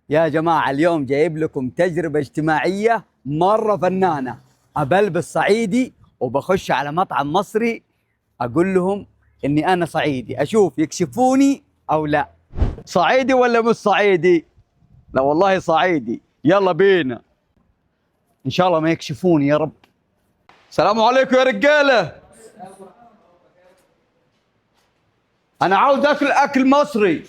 يا جماعة اليوم جايب لكم تجربة اجتماعية مرة فنانة. أبلبس صعيدي وبخش على مطعم مصري أقول لهم إني أنا صعيدي، أشوف يكشفوني أو لا. صعيدي ولا مش صعيدي؟ لا والله صعيدي. يلا بينا، إن شاء الله ما يكشفوني يا رب. السلام عليكم يا رجالة، أنا عاوز أكل مصري.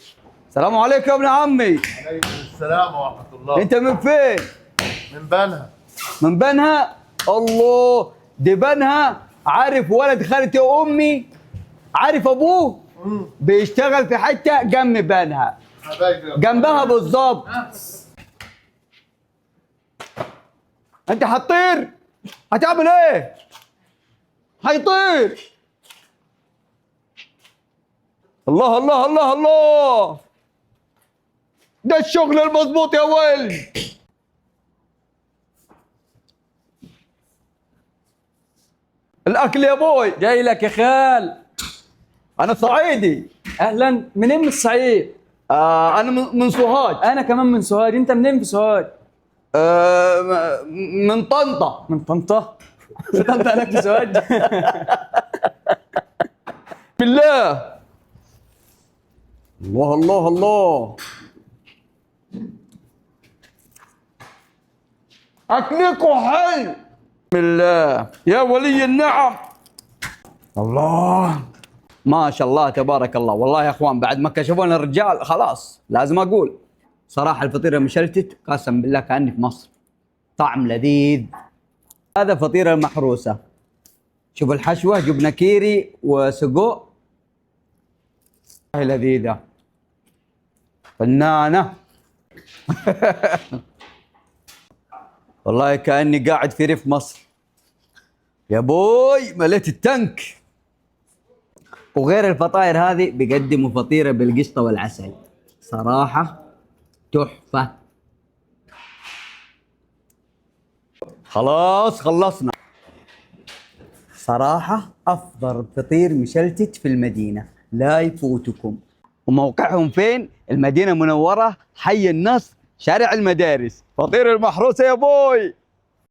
السلام عليكم يا ابن عمي. عليكم السلام ورحمة الله. أنت من فين؟ من بنها. من بنها؟ الله، دي بنها. عارف ولد خالتي وامي، عارف ابوه بيشتغل في حته جنب بنها، حبايبي جنبها بالظبط. انت هتطير؟ هتعمل ايه؟ هيطير. الله الله الله الله، ده الشغل المظبوط يا ولد. الاكل يا ابوي. جاي لك يا خال. انا صعيدي. اهلا، منين من الصعيد؟ انا من سوهاج. انا كمان من سوهاج. انت منين في سوهاج؟ من طنطا. من طنطا. طنطا هناك في سوهاج. بالله. الله الله الله، اكلكوا حلو. بالله يا ولي النعم. الله ما شاء الله تبارك الله. والله يا اخوان بعد ما كشفونا الرجال خلاص لازم اقول صراحه الفطيره المشلتت قسم بالله كاني في مصر، طعم لذيذ. هذا فطيره المحروسه، شوف الحشوه، جبنه كيري وسجق، لذيذه فنانه. والله كاني قاعد في ريف مصر يا بوي، مليت التنك. وغير الفطاير هذه بيقدموا فطيره بالقشطه والعسل، صراحه تحفه. خلاص خلصنا. صراحه افضل فطير مشلتت في المدينه، لا يفوتكم. وموقعهم فين؟ المدينه المنوره، حي النصر، شارع المدارس. فطير المحروسه يا بوي.